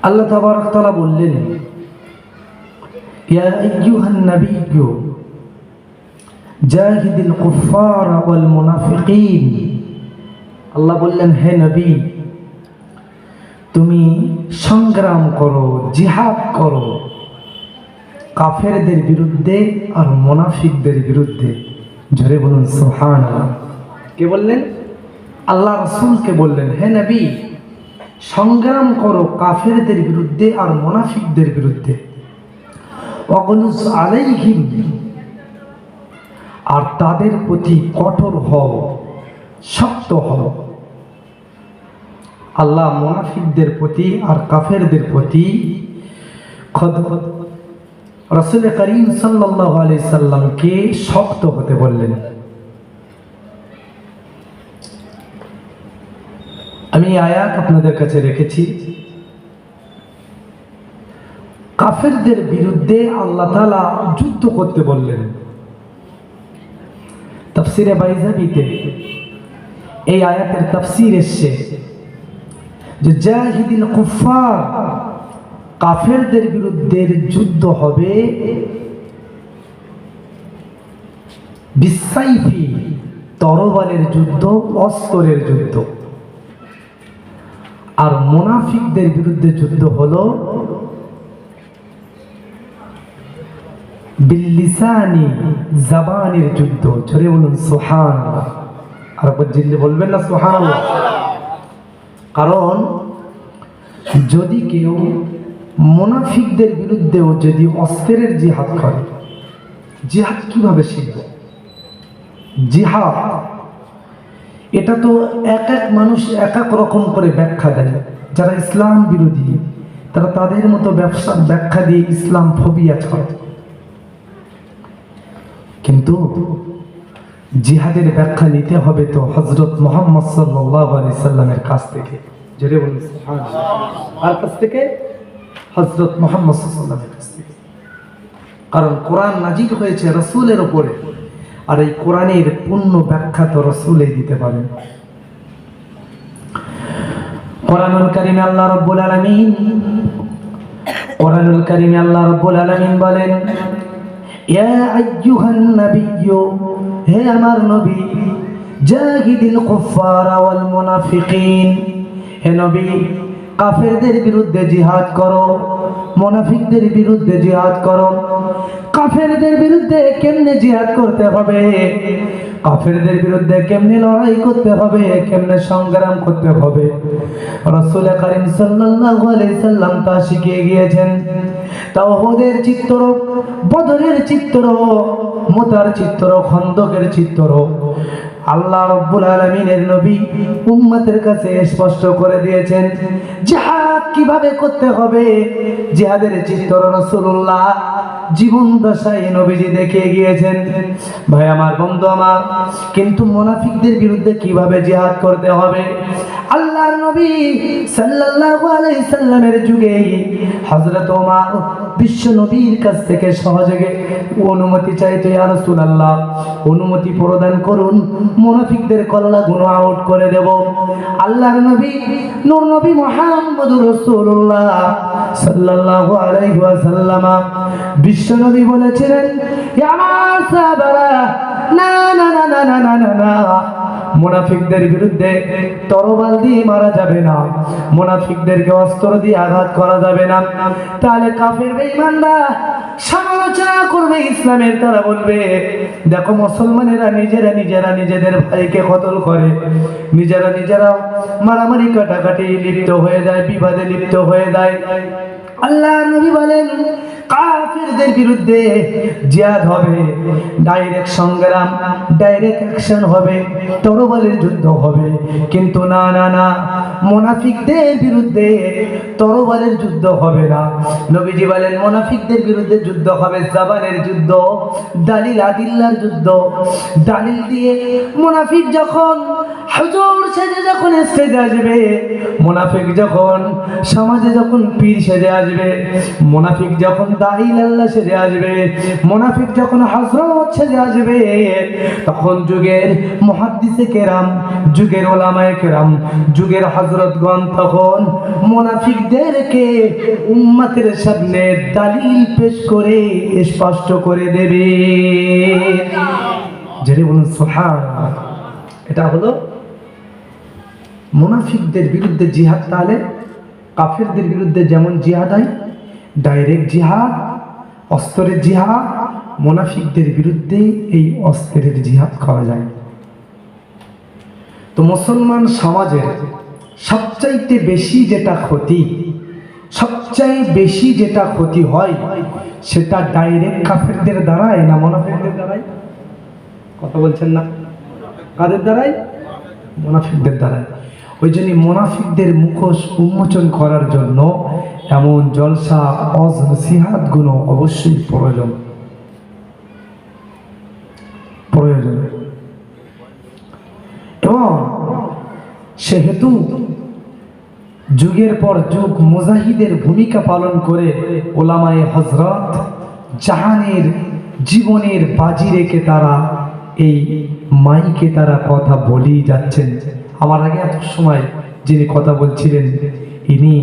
আল্লাহ তাবারক তাআলা বললেন, ইয়া আইয়ুহান নাবিয়্যু জাহিদিল কুফার ওয়াল মুনাফিকিন। আল্লাহ বললেন, হে নবী, তুমি সংগ্রাম করো, জিহাদ করো কাফেরদের বিরুদ্ধে আর মুনাফিকদের বিরুদ্ধে। জোরে বলুন সুবহানাল্লাহ। কে বললেন? আল্লাহ রাসূলকে বললেন, হে নবী, সংগ্রাম করো কাফেরদের বিরুদ্ধে আর মুনাফিকদের বিরুদ্ধে। ওয়াগলুজ আলাইহিম, আর তাদের প্রতি কঠোর হও, শক্ত হও। আল্লাহ মুনাফিকদের প্রতি আর কাফেরদের প্রতি রাসূল করিম সাল্লাল্লাহু আলাইহি সাল্লামকে শক্ত হতে বললেন। আমি আয়াত আপনাদের কাছে রেখেছি। কাফেরদের বিরুদ্ধে আল্লাহ তাআলা যুদ্ধ করতে বললেন। তাফসিরে বাইজাবিতে এই আয়াতের তাফসির এসছে যে জাহিদিল কুফার, কাফেরদের বিরুদ্ধে যুদ্ধ হবে বিসাইফি, তরবারের যুদ্ধ, অস্ত্রের যুদ্ধ। আর মুনাফিকদের বিরুদ্ধে যুদ্ধ হলো বিল্লিসানি, জবানের যুদ্ধ। জোরে বলুন সুবহানাল্লাহ। আর একবার জিল্লে বলবেন না সুবহানাল্লাহ। কারণ যদি কেউ মুনাফিকদের বিরুদ্ধেও যদি অস্ত্রের জিহাদ করে, জিহাদ কিভাবে শিখবে? জিহাদ এটা তো এক এক মানুষ এক এক রকম করে ব্যাখ্যা দেয়। যারা ইসলাম বিরোধী তারা তাদের মতো ব্যাখ্যা দিয়ে ইসলাম ফোবিয়া ছড়ায়। কিন্তু জিহাদের ব্যাখ্যা নিতে হবে তো হযরত মুহাম্মদ সাল্লাল্লাহু আলাইহি সাল্লামের কাছ থেকে। জোরে বলুন সুবহানাল্লাহ। আর কাছ থেকে? হযরত মুহাম্মদ সাল্লাল্লাহু আলাইহি সাল্লামের কাছ থেকে। কারণ কোরআন নাজিল হয়েছে রাসূলের উপরে, আর এই কোরআনের পূর্ণ ব্যাখ্যা তো রাসূলই দিতে পারেন। কোরআনুল কারীমে আল্লাহ রাব্বুল আলামিন বলেন, ইয়া আইয়ুহান নাবিয়্যু, হে আমার নবী, জাহিদিল কুফার ওয়াল মুনাফিকিন, হে নবী, কাফেরদের বিরুদ্ধে জিহাদ করো, মুনাফিকদের বিরুদ্ধে জিহাদ করো। কাফেরদের বিরুদ্ধে কেমনে জিহাদ করতে হবে, কাফেরদের বিরুদ্ধে কেমনে লড়াই করতে হবে, কেমনে সংগ্রাম করতে হবে, রাসূল করিম সাল্লাল্লাহু আলাইহি সাল্লাম তা শিখিয়ে গিয়েছেন। তাওহীদের চিত্র, বদরের চিত্র, মুতার চিত্র, খন্দকের চিত্র আল্লাহ রাব্বুল আলামিনের নবী উম্মতের কাছে স্পষ্ট করে দিয়েছেন। জিহাদ কিভাবে করতে হবে, জিহাদের চিত্র রাসূলুল্লাহ জীবন দশায় নবীজি দেখিয়ে গিয়েছেন। ভাই আমার, বন্ধু আমার, কিন্তু মুনাফিকদের বিরুদ্ধে কিভাবে জিহাদ করতে হবে আল্লাহর নবী সাল্লাল্লাহু আলাইহি সাল্লামের যুগে হযরত ওমর বিশ্ব নবীর কাছ থেকে সহযোগে অনুমতি চাইতো, ইয়া রাসূলুল্লাহ অনুমতি প্রদান করুন, মুনাফিকদের কল্লাগুলো আউট করে দেব। আল্লাহর নবী নূর নবী মুহাম্মদুর রাসূলুল্লাহ সাল্লাল্লাহু আলাইহি ওয়াসাল্লাম বিশ্ব নবী বলেছিলেন, ইয়া আমার সাহাবারা, না না না না না না না, মুনাফিকদের বিরুদ্ধে তরবাল দিয়ে মারা যাবে না, মুনাফিকদেরকে অস্ত্র দিয়ে আঘাত করা যাবে না। তাহলে কাফের বেঈমানরা সমালোচনা করবে ইসলামের, তারা বলবে, দেখো মুসলমানেরা নিজেরা নিজেরা নিজেদের ভাইকে কতল করে, নিজেরা নিজেরা মারামারি কাটাকাটি লিপ্ত হয়ে যায়, বিবাদে লিপ্ত হয়ে যায়। আল্লাহ নবী বলেন, কাফেরদের বিরুদ্ধে জিহাদ হবে, ডাইরেক্ট সংগ্রাম, ডাইরেক্ট অ্যাকশন হবে, তরবারের যুদ্ধ হবে। কিন্তু না না না, মুনাফিকদের বিরুদ্ধে তরবারের যুদ্ধ হবে না। নবীজি বলেন, মুনাফিকদের বিরুদ্ধে যুদ্ধ হবে জবানের যুদ্ধ, দালিল আদিল্লার যুদ্ধ। দালিল দিয়ে মুনাফিক যখন হুজুর সেজে যখন স্টেজে আসবে, মুনাফিক যখন সমাজে যখন পীর সেজে আসবে, মুনাফিক যখন দাঈ আল্লাহ সেজে আসবে, মুনাফিক যখন হযরত সেজে আসবে, তখন যুগের মুহাদ্দিসে কেরাম, যুগের উলামায়ে কেরাম, যুগের হযরতগণ তখন মুনাফিকদেরকে উম্মতের সামনে দলিল পেশ করে স্পষ্ট করে দেবে। যারা বলুন সুবহানাল্লাহ। এটা হলো মুনাফিকদের বিরুদ্ধে জিহাদ। তাহলে কাফেরদের বিরুদ্ধে যেমন জিহাদ হয়, ডাইরেক্ট জিহাদ, অস্ত্রের জিহাদ, মুনাফিকদের বিরুদ্ধে এই অস্ত্রের জিহাদ করা যায়। তো মুসলমান সমাজের সবচাইতে বেশি যেটা ক্ষতি, সবচাইতে বেশি যেটা ক্ষতি হয়, সেটা ডাইরেক্ট কাফেরদের দ্বারাই না মুনাফিকদের দ্বারাই? কথা বলছেন না? কাদের দ্বারাই? মুনাফিকদের দ্বারাই। ওই জন্য মুনাফিকদের মুখোশ উন্মোচন করার জন্য এমন জলসা ওয়াজ নসিহত গুলো অবশ্যই প্রয়োজন। এবং সেহেতু যুগের পর যুগ মুজাহিদের ভূমিকা পালন করে ওলামায়ে হযরত জাহানের জীবনের বাজি রেখে তারা এই মাইকে তারা কথা বলেই যাচ্ছেন। আমার আগে এত সময় যিনি কথা বলছিলেন ইনি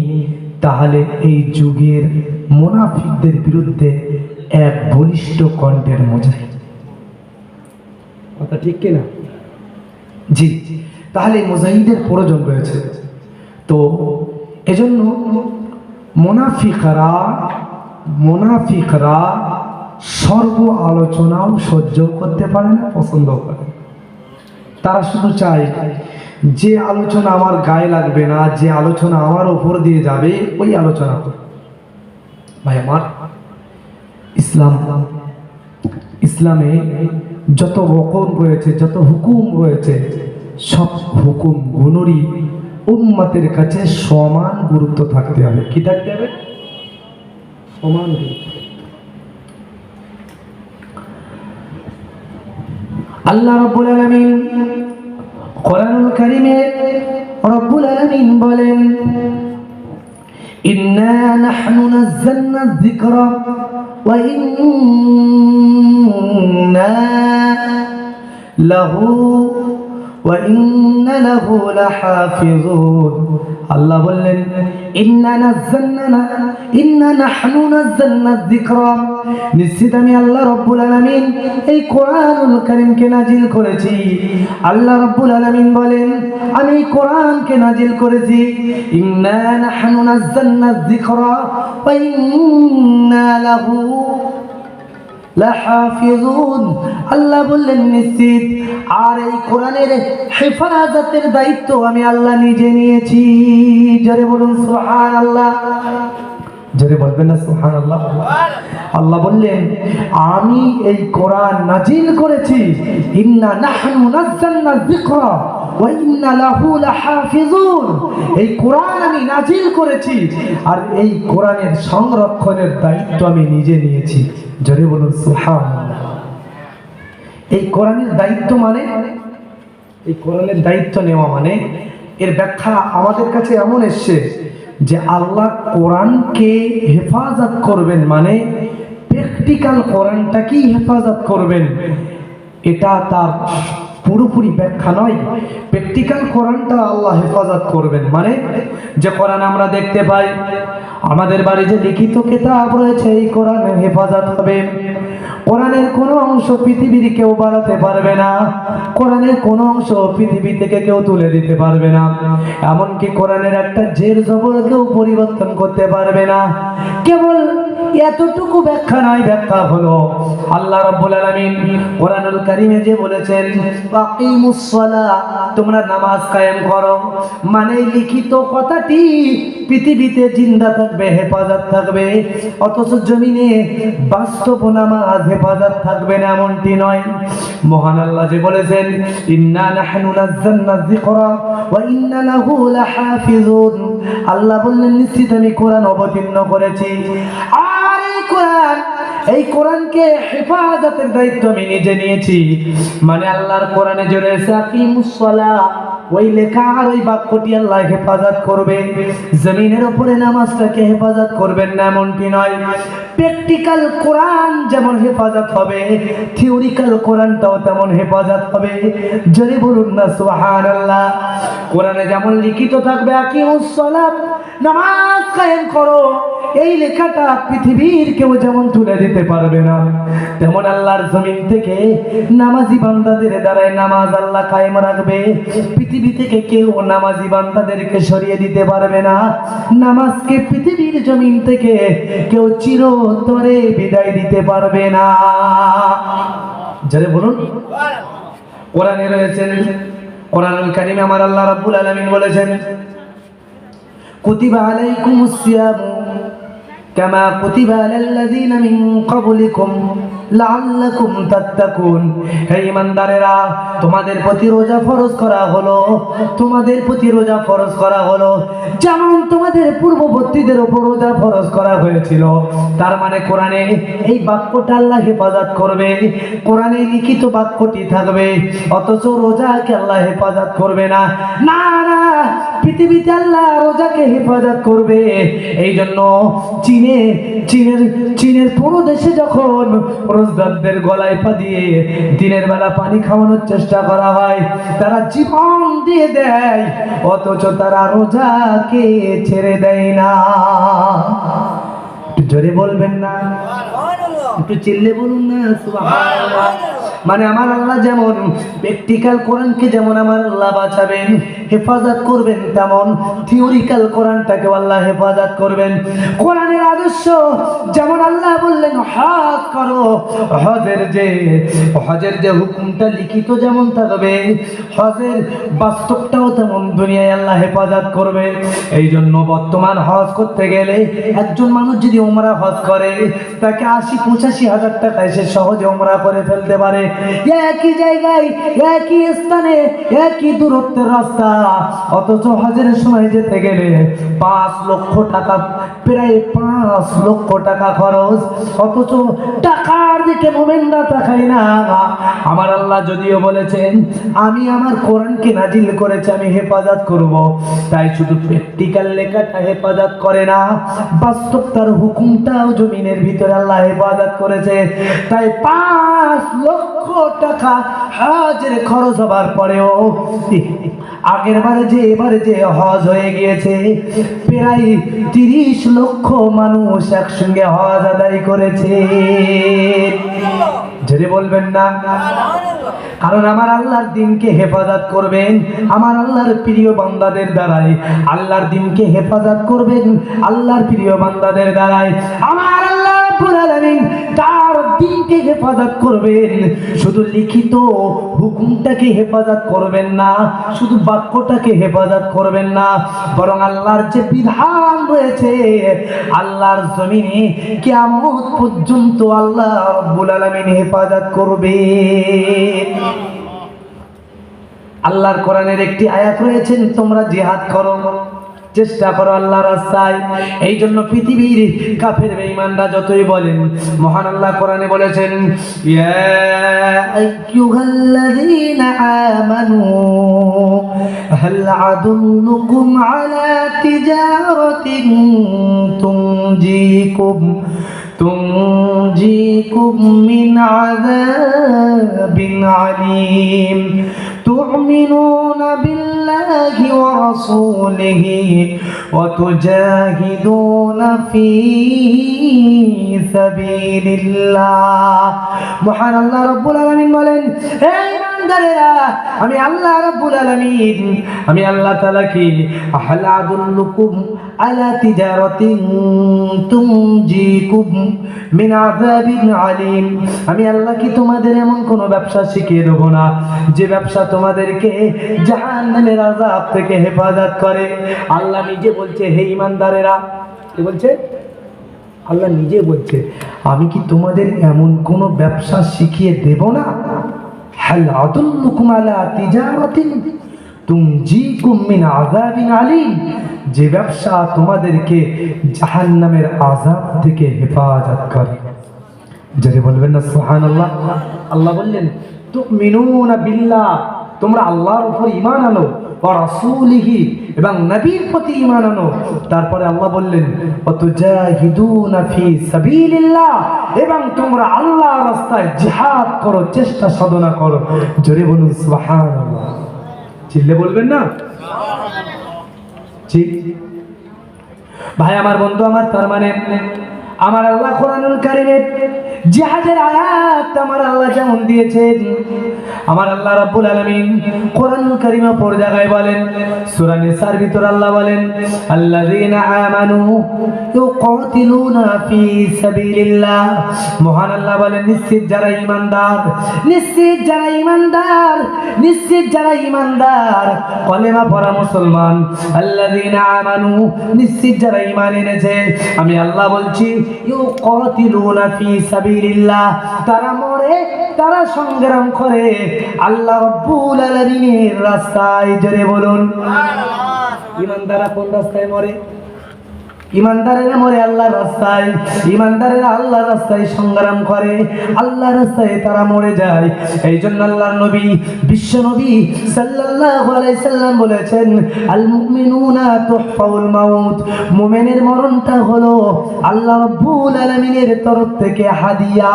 তাহলে এই যুগের মুনাফিকদের বিরুদ্ধে এক বলিষ্ঠ কণ্ঠের মুজাহিদ। কথা ঠিক কিনা? জি। তাহলে মুজাহিদের প্রয়োজন রয়েছে। তো এজন্য মুনাফিকরা সর্ব আলোচনাও সহ্য করতে পারে না, পছন্দ করে। তারা শুধু চায় যে আলোচনা আমার গায়ে লাগবে না, যে আলোচনা আমার উপর দিয়ে যাবে ওই আলোচনা করে। ভাই আমার, ইসলামে যত রকম রয়েছে, যত হুকুম রয়েছে, সব হুকুম গুলোরই উম্মতের কাছে সমান গুরুত্ব থাকতে হবে। কি থাকতে হবে? সমান গুরুত্ব। আল্লাহ রাব্বুল আলামিন কোরআনুল কারীমে রাব্বুল আলামিন বলেন, ইন্না নাহনু নাযালনা যিকরা ওয়া ইন্না লাহু লাহাফিজুন। আল্লাহ বললেন ইন্না নাহনু নাযালনা যিকরা, নিশ্চিত আমি আল্লাহ রাব্বুল আলামিন এই কোরআনুল কারীমকে নাজিল করেছি। আল্লাহ রাব্বুল আলামিন বলেন আমি এই কোরআনকে নাজিল করেছি। ইন্না নাহনু নাযালনা যিকরা ওয়া ইন্না লাহু লাহাফিজুন। আল্লাহ বললেন নিশ্চিত, আর এই কোরআনের হেফাজতের দায়িত্ব আমি আল্লাহ নিজে নিয়েছি। জোরে বলুন সুবহানাল্লাহ। জোরে বলবেন না সুবহানাল্লাহ? আল্লাহ বললেন আমি এই কোরআন নাজিল করেছি। ইন্না নাহনু নাযালনা যিকরা ওয়া ইন্না লাহু লাহাফিজুন। এই কোরআন আমি নাজিল করেছি আর এই কোরআনের সংরক্ষণের দায়িত্ব আমি নিজে নিয়েছি। জোরে বলুন সুবহানাল্লাহ। এই কোরআনের দায়িত্ব মানে, এই কোরআনের দায়িত্ব নেওয়া মানে, এর ব্যাখ্যা আমাদের কাছে এমন এসছে যে আল্লাহ কোরআনকে হেফাজত করবেন, মানে প্র্যাকটিক্যাল কোরআনটাকেই হেফাজত করবেন, এটা তার পুরোপুরি ব্যাখ্যা নয়। প্র্যাকটিক্যাল কোরআনটা আল্লাহ হেফাজত করবেন মানে যে কোরআন আমরা দেখতে পাই, আমাদের বাড়ি যে লিখিত কিতাব রয়েছে, এই কোরআনের হেফাজত হবে। কোরআনের কোনো অংশ পৃথিবীর কেউ বাড়াতে পারবে না, কোরআনের কোনো অংশ পৃথিবী থেকে কেউ তুলে দিতে পারবে না, এমনকি কোরআনের একটা জের জবর কেউ পরিবর্তন করতে পারবে না। কেবল এতটুকু ব্যাখ্যা নয়, ব্যাখ্যা হলো আল্লাহ রাব্বুল আলামিন কোরআনুল কারীমে যে বলেছেন আকিমুস সালাহ, তোমরা নামাজ কায়েম করো, মানে লিখিত কথাটি পৃথিবীতে জিন্দা থাকবে, হেফাজত থাকবে, অথচ জমিনে বাস্তব নামাজ হেফাজত থাকবে না এমনটি নয়। মহান আল্লাহ যে বলেছেন ইন্না নাহনু নাযালনা যিকরা ওয়া ইন্না লাহু লাহাফিজুন, আল্লাহ বললেন নিশ্চিত আমি কোরআন অবতীর্ণ করেছি আর এই কোরআনকে হেফাজতের দায়িত্ব আমি নিজে নিয়েছি। মানে আল্লাহর কোরআনে যে রয়েছে আকিমুস সালাহ, ওই লেখা আর ওই বাক্যটি আল্লাহ হেফাজত করবে। জমিনের উপরে নামাজটাকে হেফাজত করবেন না এমনটি নয়। প্র্যাকটিক্যাল কোরআন যেমন হেফাজত হবে, থিওরিক্যাল কোরআনটাও তেমন হেফাজত হবে। জোরে বলুন না সুবহানাল্লাহ। কোরআনে যেমন লিখিত থাকবে আকিমুস সালাত, নামাজ কায়েম করো, এই লেখাটা পৃথিবীর কেউ যেমন তুলে দিতে পারবে না, তেমন আল্লাহর জমিন থেকে নামাজি বান্দাদের দ্বারাই নামাজ আল্লাহ কায়েম রাখবে। পৃথিবী থেকে কেউ নামাজি বান্দাদেরকে সরিয়ে দিতে পারবে না। নামাজকে পৃথিবীর জমিন থেকে কেউ চিরতরে বিদায় দিতে পারবে না। যারা বলুন কোরআনে রয়েছেন, কোরআনুল কারীমে আমার আল্লাহ রাব্বুল আলামিন বলেছেন, কুতিবা আলাইকুমুস সিয়ামু কামা কুতিবা আলাল্লাযীনা মিন ক্বাবলিকুম লাআল্লাকুম তাত্তাকুন। হে ঈমানদারেরা, তোমাদের প্রতি রোজা ফরজ করা হলো, তোমাদের প্রতি রোজা ফরজ করা হলো যেমন তোমাদের পূর্ববর্তীদের উপর রোজা ফরজ করা হয়েছিল। তার মানে কোরআনে এই বাক্যটা আল্লাহ হেফাজত করবে, কোরআনে লিখিত বাক্যটি থাকবে, অথচ রোজাকে আল্লাহ হেফাজত করবে না। না না, পৃথিবীতে আল্লাহ রোজাকে হেফাজত করবে। এই জন্য চীনের পুরো দেশে যখন রোজাদারদের গলায় পা দিয়ে দিনের বেলা পানি খাওয়ানোর চেষ্টা করা হয়, তারা জীবন দিয়ে দেয়, অথচ তারা রোজাকে ছেড়ে দেয় না। জোরে বলবেন না, একটু চিল্লে বলুন না সুবহানাল্লাহ। মানে আমার আল্লাহ যেমন প্র্যাকটিক্যাল কোরআনকে যেমন আমার আল্লাহ বাঁচাবেন, হেফাজত করবেন, তেমন থিওরিক্যাল কোরআনটাকে আল্লাহ হেফাজত করবেন। কোরআনের আদর্শ যেমন আল্লাহ বললেন হজ করো, হজের যে হুকুমটা লিখিত যেমন থাকবে, হজের বাস্তবটাও তেমন দুনিয়ায় আল্লাহ হেফাজত করবে। এই জন্য বর্তমান হজ করতে গেলে একজন মানুষ যদি উমরা হজ করে, তাকে ৮০-৮৫ হাজার টাকায় সে সহজে উমরা করে ফেলতে পারে। একই জায়গায়, একই স্থানে, একই দূরত্বের রাস্তা, অথচ হজের সময় যেতে গেলে ৫ লক্ষ টাকা, প্রায় ৫ লক্ষ টাকা খরচ, অথচ টাকার দিকে মোমেনরা তাকায় না। আমার আল্লাহ যদিও বলেছেন আমি আমার কোরআনকে নাজিল করেছি, আমি হেফাজত করব, তাই শুধু প্র্যাকটিক্যাল লেখাটা হেফাজত করে না, বাস্তব তার হুকুমটাও জমিনের ভিতরে আল্লাহ হেফাজত করেছে। তাই ৫ লক্ষ টাকা হজের খরচ হবার পরেও আগের বারে যে এবারে যে হজ হয়ে গিয়েছে, প্রায় ৩০ লক্ষ মানুষ একসঙ্গে হজ আদায় করেছে। যদি বলবেন না, কারণ আমার আল্লাহর দ্বীনকে হেফাজত করবেন, আমার আল্লাহর প্রিয় বান্দাদের দ্বারাই আল্লাহর দ্বীনকে হেফাজত করবেন, আল্লাহর প্রিয় বান্দাদের দ্বারাই আমার আল্লাহ রাব্বুল আলামিন তার দ্বীনকে হেফাজত করবেন। শুধু লিখিত হুকুমটাকে হেফাজত করবেন না, শুধু বাক্যটাকে হেফাজত করবেন না, বরং আল্লাহর যে বিধান রয়েছে আল্লাহর জমিনে কিয়ামত পর্যন্ত আল্লাহ রাব্বুল আলামিন হেফাজত করবে। আল্লাহর কোরআনের একটি আয়াত রয়েছেন, তোমরা জিহাদ করো, চেষ্টা করো আল্লাহর রাস্তায়। এই জন্য পৃথিবীর কাফের বেঈমানরা যতই বলেন, মহান আল্লাহ কোরআনে বলেছেন, ইয়া আইয়ুহাল্লাযীনা আমানু হাল আদুল্লুকুম আলা তিজারাতিন তুনজিকুম মিন আযাবিন আলীম تؤمنون بالله ورسوله وتجاهدون في سبيل الله। মহান আল্লাহ রাব্বুল আলামিন বলেন, হে ইমানদারেরা, আমি আল্লাহ রাব্বুল আলামিন, আমি আল্লাহ তাআলা কি হাল আদুল্লুকুম আলা তিজারাতিন তুনজিকুম মিন আযাবিন আলীম, আমি আল্লাহ কি তোমাদের এমন কোন ব্যবসা শিখিয়ে দেব না যে ব্যবসা তোমাদেরকে জাহান্নামের আযাব থেকে হেফাজত করে। আল্লাহ নিজে বলছে, হে ঈমানদারেরা, কি বলছে? আল্লাহ নিজে বলছে, আমি কি তোমাদের এমন কোন ব্যবসা শিখিয়ে দেব না? হাল আদুল্লুকুম আলা তিজারাতিন তুনজিকুম মিন আযাবিন আলীম, যে ব্যবসা তোমাদেরকে জাহান্নামের আযাব থেকে হেফাজত করে। যারা বলবেন না সুবহানাল্লাহ। আল্লাহ বললেন তুমিনুনা বিল্লাহ, তোমরা আল্লাহর উপর ঈমান আনো, ওয়া রাসূলিহি, এবং নবীর প্রতি ঈমান আনো। তারপরে আল্লাহ বললেন ওয়াতুজাহিদুনা ফি সাবিলিল্লাহ, এবং তোমরা আল্লাহর রাস্তায় জিহাদ করো, চেষ্টা সাধনা করো। জোরে বলুন সুবহানাল্লাহ। চিল্লে বলবেন না? জি ভাই আমার, বন্ধু আমার, তার মানে আমার আল্লাহ কোরআনুল কারীমে জিহাদের আয়াত আমার আল্লাহ যেমন দিয়েছেন, আমার আল্লাহ রাব্বুল আলামিন কোরআনুল কারীমে পর জায়গায় বলেন, সূরা নিসার ভিতর আল্লাহ বলেন আল্লাযীনা আমানু ইউকাতিলুনা ফি সাবিলিল্লাহ। মহান আল্লাহ বলেন নিশ্চিত যারা ঈমানদার, নিশ্চিত যারা ঈমানদার, নিশ্চিত যারা ঈমানদার, কলেমা পড়া মুসলমান, আল্লাযীনা আমানু নিশ্চিত যারা ঈমান এনেছে, আমি আল্লাহ বলছি ইউকাতিলুনা ফি সাবিলিল্লাহ, তারা মরে, তারা সংগ্রাম করে আল্লাহ রাব্বুল আলামিনের রাস্তায়। জোরে বলুন সুবহানাল্লাহ। ঈমানদাররা কোন রাস্তায় মরে? ঈমানদারেরা মরে আল্লাহর রাস্তায়। ঈমানদারেরা আল্লাহর রাস্তায় সংগ্রাম করে, আল্লাহর রাস্তায় তারা মরে যায়। এই জন্য আল্লাহর নবী, বিশ্ব নবী সাল্লাল্লাহু আলাইহি সাল্লাম বলেছেন আল মুমিনুনা তুহফাউল মাউত, মুমিনের মরণটা হলো আল্লাহ রাব্বুল আলামিনের তরফ থেকে হাদিয়া।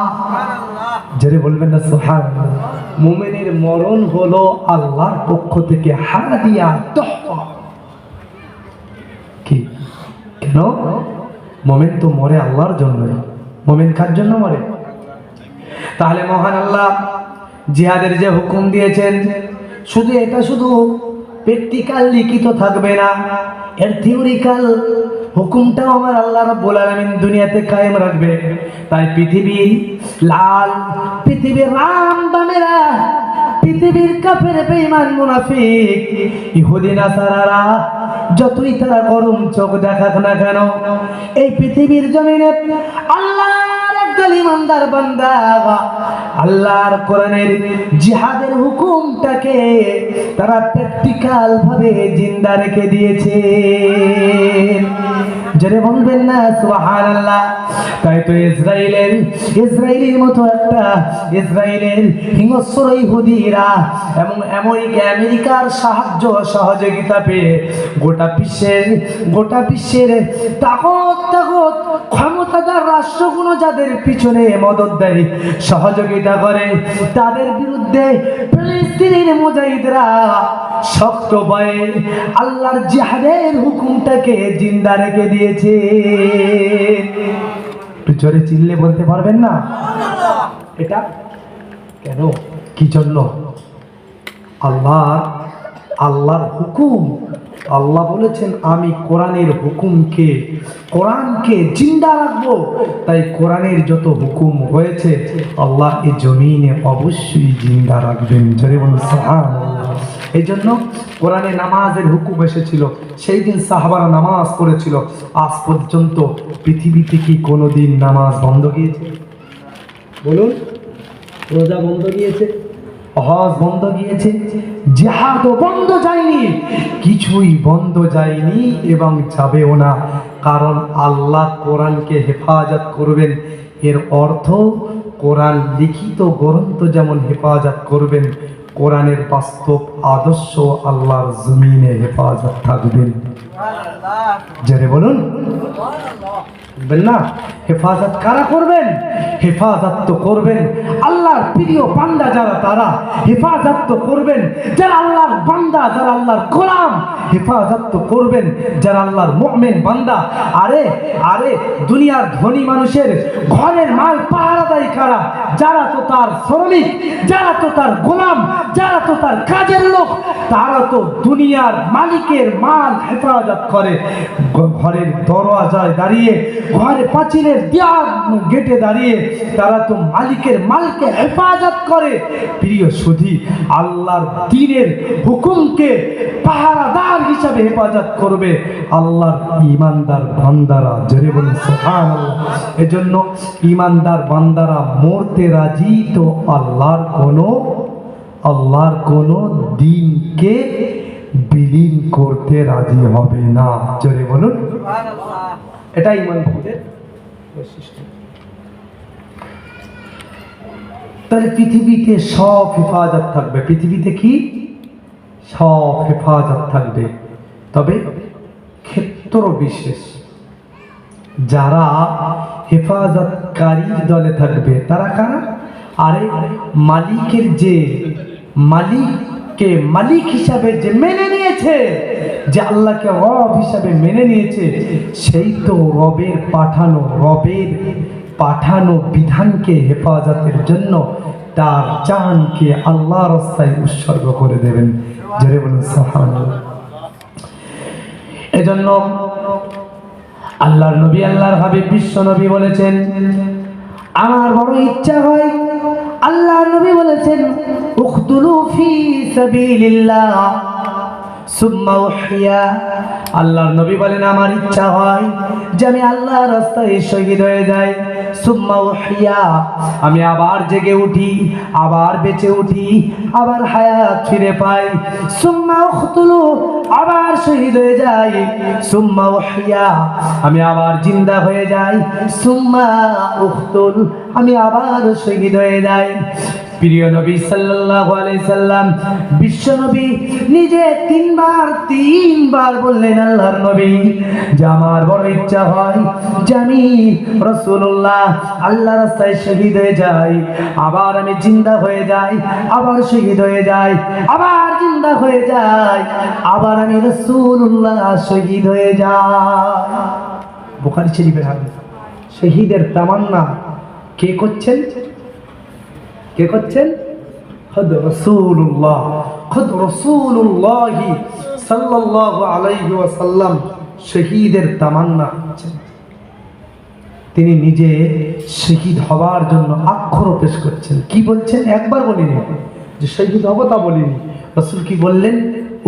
সুবহানাল্লাহ। যারা বলবেন না সুবহানাল্লাহ। মুমিনের মরণ হলো আল্লাহর পক্ষ থেকে হাদিয়া, তোহফা। কি কেন? মুমিন তো মরে আল্লাহর জন্য। মুমিন কার জন্য মরে? তাহলে মহান আল্লাহ জিহাদের যে হুকুম দিয়েছেন, শুধু এটা শুধু প্র্যাকটিক্যাল লিখিত থাকবে না, এর থিওরিক্যাল হুকুমটাও আমার আল্লাহ রাব্বুল আলামিন দুনিয়াতে কায়েম রাখবে। তাই পৃথিবীর লাল, পৃথিবীর রাম বামেরা, পৃথিবীর কাফের বেঈমান মুনাফিক ইহুদি নাসারারা যতই তারা গরম চোখ দেখাক না কেন, এই পৃথিবীর জমিনে আল্লাহর একদল ঈমানদার বান্দা আল্লাহর কোরআনের জিহাদের হুকুমটাকে তারা প্র্যাকটিক্যাল ভাবে জিন্দা রেখে দিয়েছে। যারা বলবেন না সুবহানাল্লাহ। তাই তো ইসরায়েলের মতো একটা ইসরায়েলের হিংস্র ইহুদিরা এবং আমেরিকার সাহায্য সহযোগিতা পেয়ে গোটা বিশ্বের তাগত ক্ষমতাদার রাষ্ট্রগুলো যাদের পিছনে মদদ দেয়, সহযোগিতা করে, তাদের বিরুদ্ধে ফিলিস্তিনের মুজাহিদরা শক্ত ভয়ে আল্লাহর জিহাদের হুকুমটাকে জিন্দা রেখে দিয়েছে। জোরে চিল্লে বলতে পারবেন না এটা কেন, কি জন্য? আল্লাহর হুকুম। আল্লাহ বলেছেন আমি কোরআনকে জিন্দা রাখবো। তাই কোরআনের যত হুকুম হয়েছে আল্লাহ এই জমিনে অবশ্যই জিন্দা রাখবেন। জোরে বলুন সুবহানাল্লাহ। এই জন্য কোরআনে নামাজের হুকুম এসেছিল, সেই দিন সাহাবারা নামাজ পড়েছিল। আজ পর্যন্ত পৃথিবীতে কি কোনোদিন নামাজ বন্ধ গিয়েছে? বলুন। রোজা বন্ধ গিয়েছে? হজ বন্ধ গিয়েছে? জিহাদও বন্ধ যায়নি, কিছুই বন্ধ যায়নি এবং যাবেও না। কারণ আল্লাহ কোরআনকে হেফাজত করবেন। এর অর্থ কোরআন লিখিত গ্রন্থ যেমন হেফাজত করবেন, কোরআনের বাস্তব আদর্শ আল্লাহর জমিনে হেফাজত থাকবেন। যারে বলুন না। হেফাজত কারা করবেন? হেফাজত তো করবেন আল্লাহর প্রিয় বান্দা যারা, তারা হেফাজত তো করবেন যারা আল্লাহর বান্দা, যারা আল্লাহর গোলাম। হেফাজত তো করবেন যারা আল্লাহর মুমিন বান্দা। আরে দুনিয়ার ধনী মানুষের ঘরের মাল পাহারাদারি কারা? যারা তো তার শ্রমিক, যারা তো তার গোলাম, যারা তো তার কাজের লোক, তারা তো দুনিয়ার মালিকের মাল হেফাজত করে। ঘরের দরওয়াজায় দাঁড়িয়ে, ঘরে পাঁচিলের গেটে দাঁড়িয়ে তারা তো মালিকের মালকে হেফাজত করে। প্রিয় সুধী, আল্লাহর দ্বীনের হুকুমকে পাহারাদার হিসাবে হেফাজত করবে আল্লাহর ঈমানদার বান্দারা। জোরে বলুন সুবহানাল্লাহ। এজন্য ঈমানদার বান্দারা মরতে রাজি, তো আল্লাহর কোনো দ্বীনকে বিলীন করতে রাজি হবে না। জোরে বলুন সুবহানাল্লাহ। এটা ঈমানদারদের বৈশিষ্ট্য। তাহলে পৃথিবীতে সব হেফাজত থাকবে। পৃথিবীতে কি? সব হেফাজত থাকবে। তবে ক্ষেত্র বিশেষ যারা হেফাজতকারী দলে থাকবে তারা কারা? আরে মালিকের যে মালিককে মালিক হিসাবে যে মেনে নিয়েছে, যে আল্লাহকে রব হিসাবে মেনে নিয়েছে, সেই তো রবের পাঠানো বিধানকে হেফাজতের জন্য তার জানকে আল্লাহর রাস্তায় উৎসর্গ করে দেবেন। জোরে বলুন সুবহানাল্লাহ। এজন্য আল্লাহর নবী, আল্লাহর হাবিব বিশ্ব নবী বলেছেন, আমার বড় ইচ্ছা হয়, আল্লাহর নবী বলেছেন, উখতুলু ফি সাবিলিল্লাহ সুম্মা উহইয়া। আল্লাহর নবী বলেন, আমার ইচ্ছা হয় যে আমি আল্লাহর রাস্তায় শহীদ হয়ে যাই, সুম্মা উহইয়া, আমি আবার জেগে উঠি, আবার বেঁচে উঠি, আবার হায়াত ফিরে পাই, সুম্মা উখতুলু, আবার শহীদ হয়ে যাই, সুম্মা উহইয়া, আমি আবার জিন্দা হয়ে যাই, সুম্মা উখতুল, আমি আবার শহীদ হয়ে যাই। প্রিয় নবী সাল্লাল্লাহু আলাইহি সাল্লাম বিশ্ব নবী নিজে তিনবার বললেন, আল্লাহর নবী যে আমার বড় ইচ্ছা হয় যে আমি রাসূলুল্লাহ আল্লাহর রাস্তায় শহীদ হয়ে যাই, আবার আমি জিন্দা হয়ে যাই, আবার শহীদ হয়ে যাই, আবার জিন্দা হয়ে যাই, আবার আমি রাসূলুল্লাহ শহীদ হয়ে যাই। বুখারী শরীফের হাদিস। শহীদের তামান্না কে করছেন? খুদ রাসূলুল্লাহ সাল্লাল্লাহু আলাইহি ওয়াসাল্লাম শহীদের তামান্না করছেন। তিনি নিজে শহীদ হওয়ার জন্য আক্ষর পেশ করছেন। কি বলছেন? একবার বলিনি যে শহীদ হব, তা বলিনি। রাসূল কি বললেন?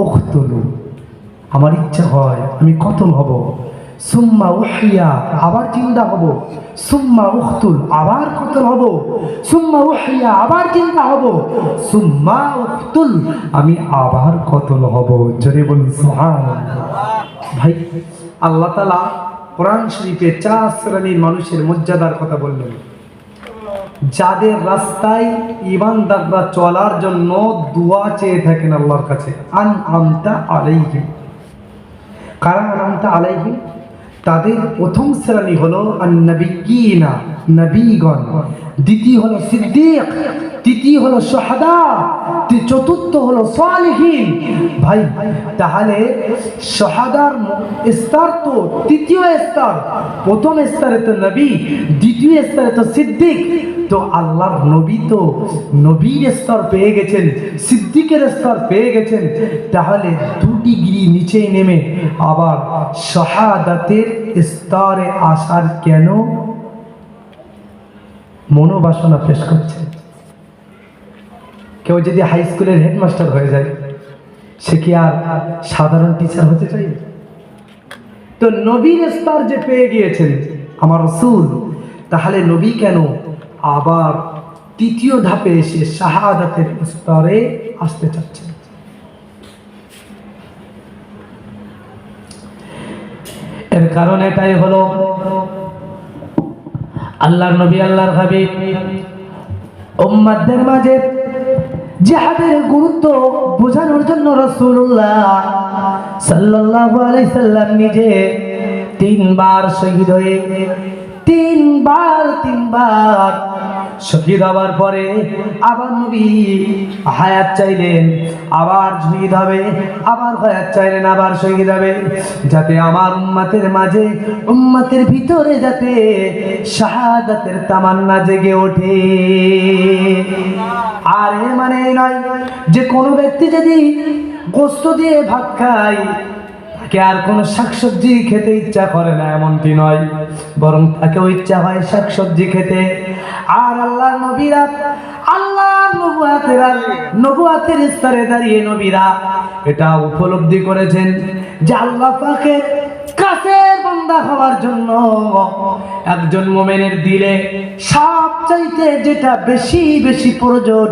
উখতুলু, আমার ইচ্ছা হয় আমি কতল হব, সুম্মা উহইয়া, আবার জিন্দা হব, সুম্মা উখতুল, আবার কতল হব, সুম্মা উহইয়া, আবার জিন্দা হব, সুম্মা উখতুল, আমি আবার কতল হব। জোরে বলুন সুবহানাল্লাহ। ভাই, আল্লাহ তাআলা কোরআন শরীফে 4 শ্রেণীর মানুষের মর্যাদার কথা বললেন, যাদের রাস্তায় ঈমানদাররা চলার জন্য দোয়া চেয়ে থাকেন আল্লাহর কাছে। আনআমতা আলাইহিম, কারা আনআমতা আলাইহিম? তাদের প্রথম শ্রেণী হলো আন-নবিয়্যিনা, নবীগণ, দ্বিতীয় হলো সিদ্দিক, তৃতীয় হলো শুহাদা, চতুর্থ হলো সালিহিন। ভাই, তাহলে শুহাদার স্তর তো তৃতীয় স্তর, প্রথম স্তরে তো নবী, দ্বিতীয় স্তরে তো সিদ্দিক। তো আল্লাহর নবী তো নবীর স্তর পেয়ে গেছেন, সিদ্দিকের স্তর পেয়ে গেছেন, তাহলে 2 ডিগ্রি নিচে নেমে আবার শাহাদাতের স্তরে আসার কেন মনোবাসনা পেশ করছে? কেউ যদি হাই স্কুলের হেডমাস্টার হয়ে যায়, সে কি আর সাধারণ টিচার হতে চাই? তো নবীর স্তর যে পেয়ে গিয়েছেন আমার রাসূল, তাহলে নবী কেন আবার তৃতীয় ধাপে এসে শাহাদাতের স্তরে আসতে চাচ্ছেন? এর কারণ এটাই হলো, আল্লাহর নবী, আল্লাহর হাবিব উম্মতদের মাঝে জিহাদের গুরুত্ব বোঝানোর জন্য রাসূলুল্লাহ সাল্লাল্লাহু আলাইহি সাল্লাম নিজে 3 বার শহীদ হয়ে, 3 বার শহীদ হওয়ার পরে আবার নবী হায়াত চাইলেন, আবার শহীদ হবে, আবার হায়াত চাইলেন, আবার শহীদ হবে, যাতে আমার উম্মতের মাঝে, উম্মতের ভিতরে যাতে শাহাদাতের তামান্না জেগে ওঠে। আর এর মানে নয় যে কোনো ব্যক্তি যদি গোশত দিয়ে ভাত খায়, তাকে আর কোনো শাকসবজি খেতে ইচ্ছা করে না, এমনটি নয়, বরং তাকেও ইচ্ছা হয় শাকসবজি খেতে। আর আল্লাহর নবীরা, আল্লাহর নবুয়াতের স্তরে দাঁড়িয়ে নবীরা এটা উপলব্ধি করেছেন যে আল্লাহ পাকের কাছের বান্দা হওয়ার জন্য একজন মুমিনের দিলে সবচাইতে যেটা বেশি প্রয়োজন,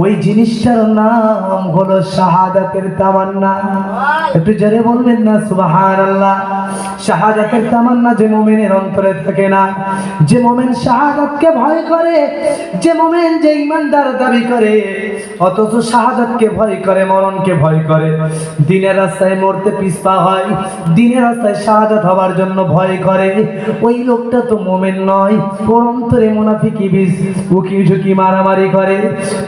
ওই জিনিসটার নাম হলো শাহাদাতের তামান্না। একটু জোরে বলবেন না সুবহানাল্লাহ। শাহাদাতের তামান্না যে মুমিনের অন্তরে থাকে না, যে মুমিন শাহাদাতকে ভয় করে, যে মুমিন যে ঈমানদার দাবি করে অথচ শাহাদাতকে ভয় করে, মরণকে ভয় করে, দিনের রাস্তায় মরতে পিছপা হয়, দিনের রাস্তায় শাহাদাত হওয়ার জন্য ভয় করে, ওই লোকটা তো মুমিন নয়, ওর অন্তরে মুনাফিকি বীজ উকি ঝুঁকি মারামারি করে।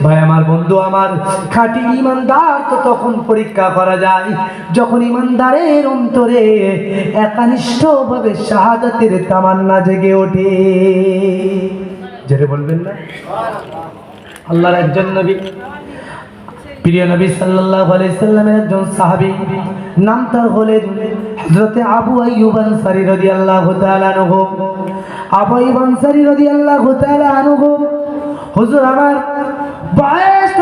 ভাই আমার, বন্ধু আমার, খাঁটি ঈমানদার তো তখন পরীক্ষা করা যায় যখন ঈমানদারের অন্তরে একানিষ্ঠভাবে শাহাদাতের তামান্না জেগে ওঠে। যেটা বলবেন না, আল্লাহর একজন নবী, প্রিয় নবী সাল্লাল্লাহু আলাইহি সাল্লামের একজন সাহাবী, নাম তার হলেন হযরতে আবু আইয়ুব আনসারী রাদিয়াল্লাহু তাআলা আনহু। আবু আইয়ুব আনসারী রাদিয়াল্লাহু তাআলা আনহু, হুজুর আমার বয়স